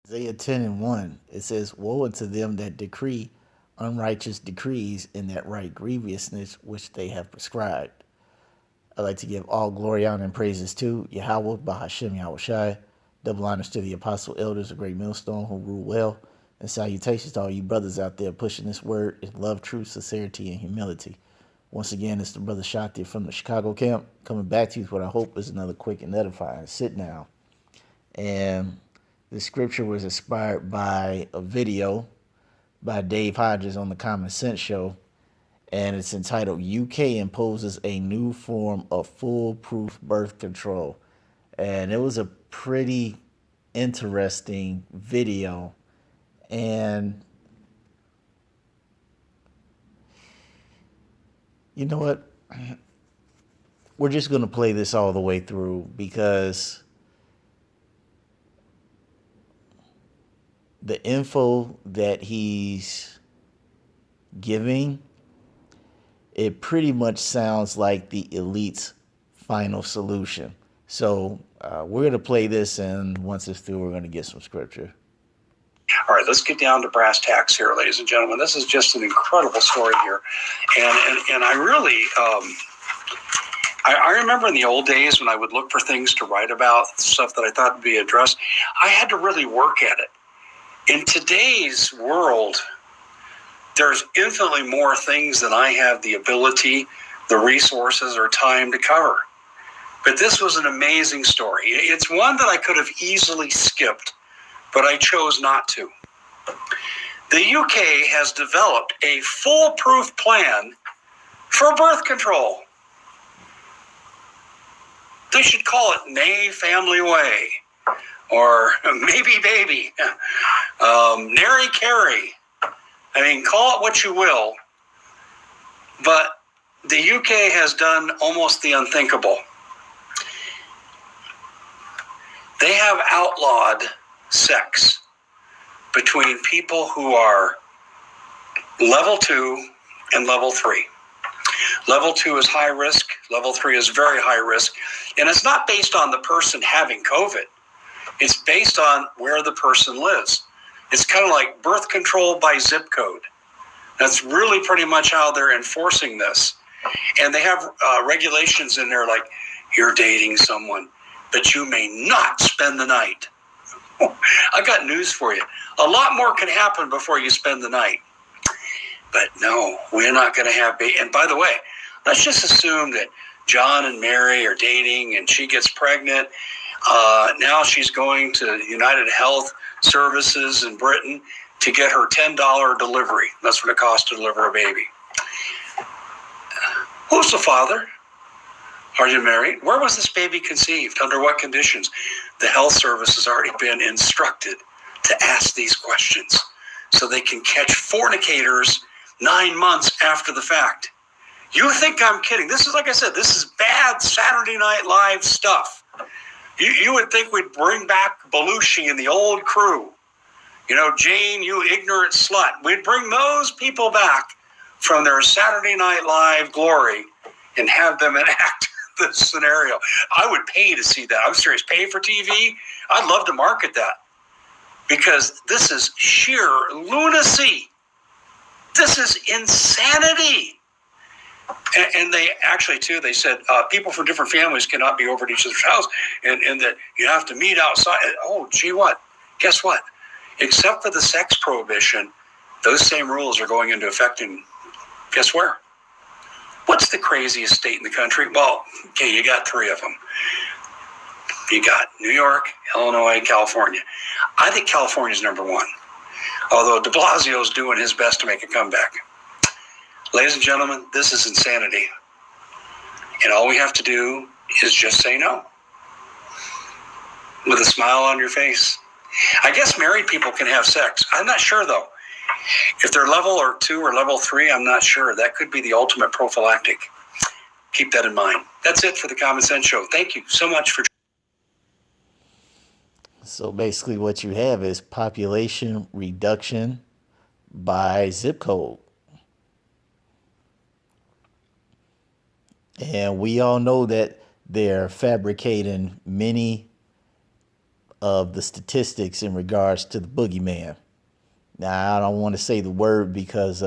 Isaiah 10 and 1, it says, woe unto them that decree unrighteous decrees in that right grievousness which they have prescribed. I'd like to give all glory, honor, and praises to Yahweh, Bahashem Yahushai. Double honors to the apostle elders of Great Millstone who rule well. And salutations to all you brothers out there pushing this word in love, truth, sincerity, and humility. Once again, it's the brother Shakti from the Chicago camp coming back to you with what I hope is another quick and edifying sit down. And the scripture was inspired by a video by Dave Hodges on the Common Sense Show, and it's entitled UK Imposes a New Form of Foolproof Birth Control. And it was a pretty interesting video. And you know what? We're just going to play this all the way through because the info that he's giving, it pretty much sounds like the elite's final solution. So we're going to play this, and once it's through, we're going to get some scripture. All right, let's get down to brass tacks here, ladies and gentlemen. This is just an incredible story here. And I really, I remember in the old days when I would look for things to write about, stuff that I thought would be addressed, I had to really work at it. In today's world, there's infinitely more things than I have the ability, the resources, or time to cover. But this was an amazing story. It's one that I could have easily skipped, but I chose not to. The UK has developed a foolproof plan for birth control. They should call it Nay Family Way, or Maybe Baby, Nary Carry. I mean, call it what you will, but the UK has done almost the unthinkable. They have outlawed sex between people who are level 2 and level 3. Level 2 is high risk, level 3 is very high risk, and it's not based on the person having COVID. It's based on where the person lives. It's kind of like birth control by zip code. That's really pretty much how they're enforcing this. And they have regulations in there like, you're dating someone, but you may not spend the night. I got news for you. A lot more can happen before you spend the night. But no, we're not going to have baby. And by the way, let's just assume that John and Mary are dating and she gets pregnant. Now she's going to United Health Services in Britain to get her $10 delivery. That's what it costs to deliver a baby. Who's the father? Are you married? Where was this baby conceived? Under what conditions? The health service has already been instructed to ask these questions so they can catch fornicators 9 months after the fact. You think I'm kidding? This is, like I said, this is bad Saturday Night Live stuff. You would think we'd bring back Belushi and the old crew. You know, Jane, you ignorant slut. We'd bring those people back from their Saturday Night Live glory and have them enact this scenario. I would pay to see that. I'm serious. Pay for TV? I'd love to market that because this is sheer lunacy. This is insanity. And they actually, too, they said people from different families cannot be over at each other's house and that you have to meet outside. Oh, gee, what? Guess what? Except for the sex prohibition, those same rules are going into effect in, guess where? What's the craziest state in the country? Well, okay, you got 3 of them. You got New York, Illinois, California. I think California's number 1, although de Blasio's doing his best to make a comeback. Ladies and gentlemen, this is insanity. And all we have to do is just say no. With a smile on your face. I guess married people can have sex. I'm not sure, though. If they're level 2 or level 3, I'm not sure. That could be the ultimate prophylactic. Keep that in mind. That's it for the Common Sense Show. Thank you so much for. So basically, what you have is population reduction by zip code. And we all know that they're fabricating many of the statistics in regards to the boogeyman. Now, I don't want to say the word because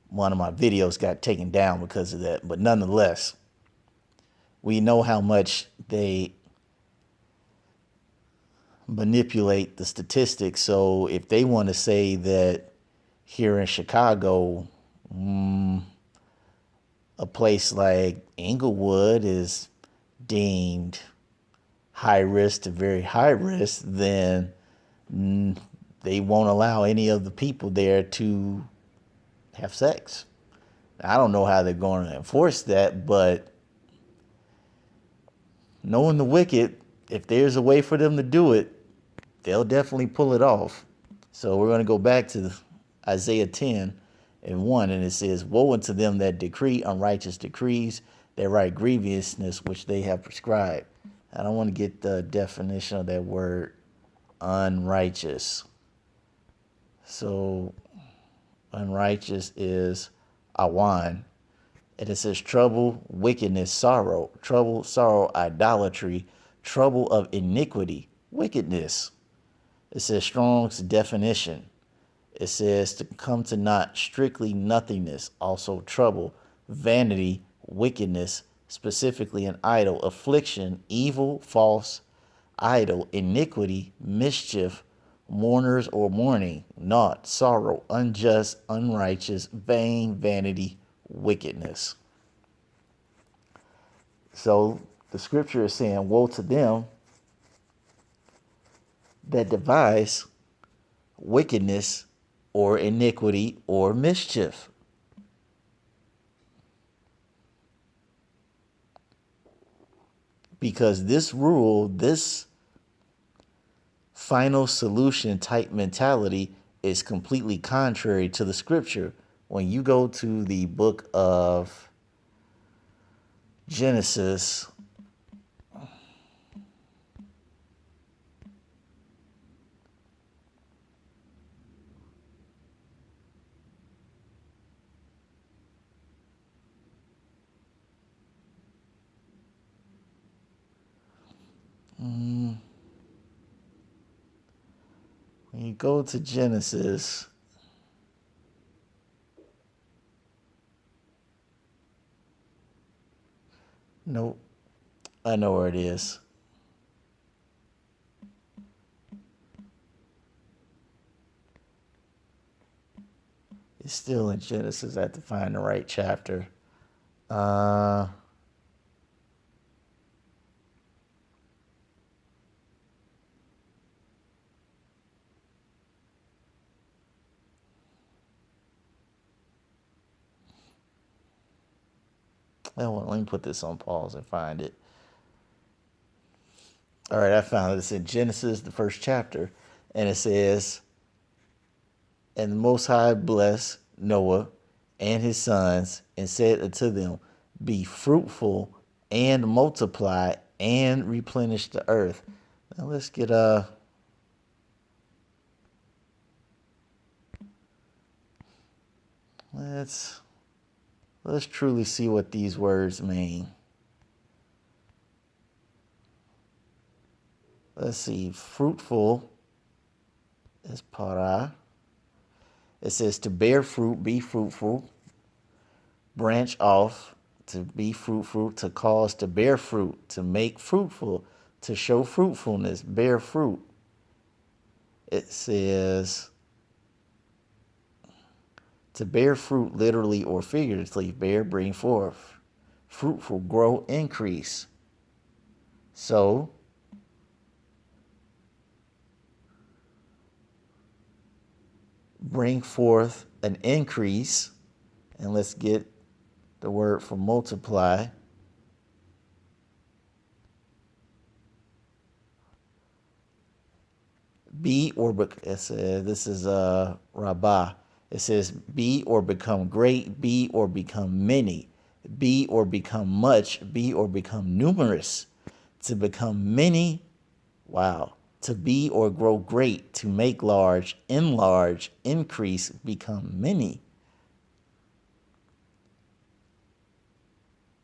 one of my videos got taken down because of that, but nonetheless, we know how much they manipulate the statistics. So if they want to say that here in Chicago, a place like Inglewood is deemed high risk to very high risk, then they won't allow any of the people there to have sex. I don't know how they're going to enforce that, but knowing the wicked, if there's a way for them to do it, they'll definitely pull it off. So we're going to go back to Isaiah 10:1, and it says, "Woe unto them that decree unrighteous decrees, that write grievousness which they have prescribed." I don't want to get the definition of that word unrighteous. So unrighteous is awan. And it says trouble, wickedness, sorrow. Trouble, sorrow, idolatry. Trouble of iniquity, wickedness. It says Strong's definition. It says to come to naught, strictly nothingness, also trouble, vanity, wickedness, specifically an idol, affliction, evil, false, idol, iniquity, mischief, mourners or mourning, naught, sorrow, unjust, unrighteous, vain, vanity, wickedness. So the scripture is saying, woe to them that devise wickedness or iniquity or mischief. Because this rule, this final solution type mentality is completely contrary to the scripture. When you go to the book of Genesis, when you go to Genesis, nope, I know where it is. It's still in Genesis. I have to find the right chapter. Well, let me put this on pause and find it. All right, I found it. It's in Genesis, the first chapter. And it says, "And the Most High blessed Noah and his sons and said unto them, be fruitful and multiply and replenish the earth." Now let's get let's truly see what these words mean. Let's see, fruitful is para. It says to bear fruit, be fruitful, branch off, to be fruitful, to cause to bear fruit, to make fruitful, to show fruitfulness, bear fruit. It says to bear fruit literally or figuratively, bear, bring forth, fruitful, grow, increase. So bring forth an increase, and let's get the word for multiply. Be or this is Rabbah. It says be or become great, be or become many, be or become much, be or become numerous, to become many. Wow. To be or grow great, to make large, enlarge, increase, become many.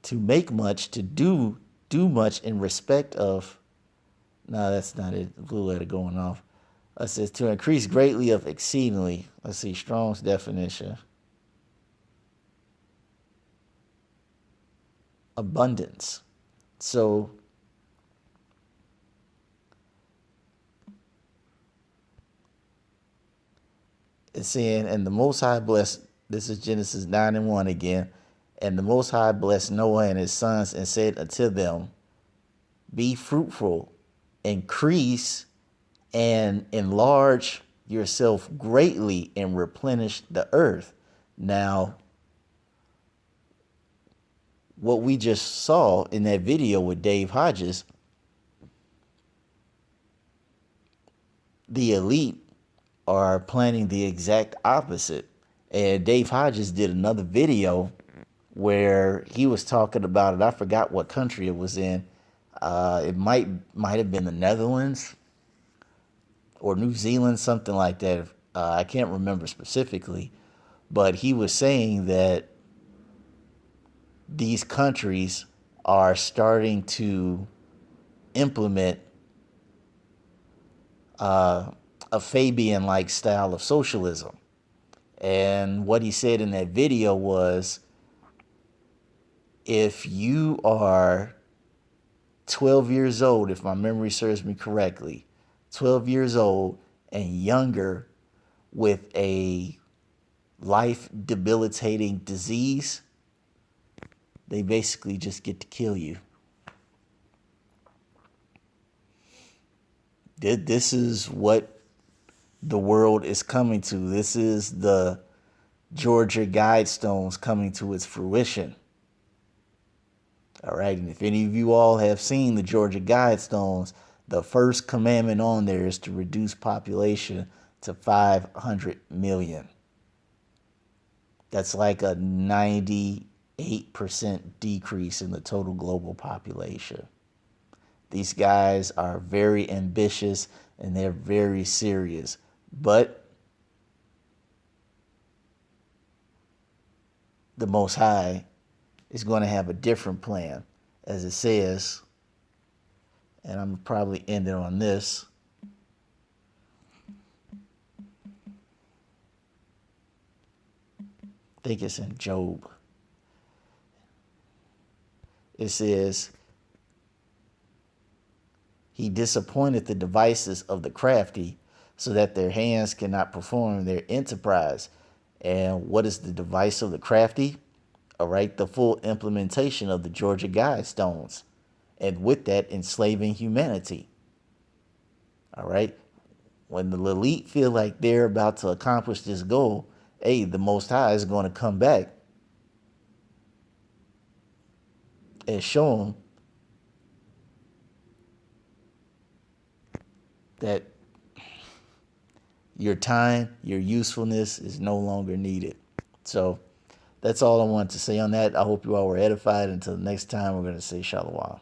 To make much, to do much in respect of No, that's not it. The blue letter going off. It says to increase greatly of exceedingly. Let's see, Strong's definition. Abundance. So it's saying, and the Most High blessed, this is Genesis 9:1 again, and the Most High blessed Noah and his sons and said unto them, be fruitful, increase, and enlarge yourself greatly and replenish the earth. Now, what we just saw in that video with Dave Hodges, the elite are planning the exact opposite. And Dave Hodges did another video where he was talking about it. I forgot what country it was in. It might have been the Netherlands or New Zealand, something like that. I can't remember specifically, but he was saying that these countries are starting to implement a Fabian-like style of socialism. And what he said in that video was, if you are 12 years old, if my memory serves me correctly, 12 years old and younger with a life debilitating disease, they basically just get to kill you. This is what the world is coming to. This is the Georgia Guidestones coming to its fruition. All right, and if any of you all have seen the Georgia Guidestones, the first commandment on there is to reduce population to 500 million. That's like a 98% decrease in the total global population. These guys are very ambitious and they're very serious. But the Most High is going to have a different plan, as it says, and I'm probably ending on this. I think it's in Job. It says, he disappointed the devices of the crafty so that their hands cannot perform their enterprise. And what is the device of the crafty? All right, the full implementation of the Georgia Guidestones. And with that, enslaving humanity. All right, when the elite feel like they're about to accomplish this goal, hey, the Most High is going to come back and show them that your time, your usefulness is no longer needed. So that's all I wanted to say on that. I hope you all were edified. Until next time, we're going to say Shalom.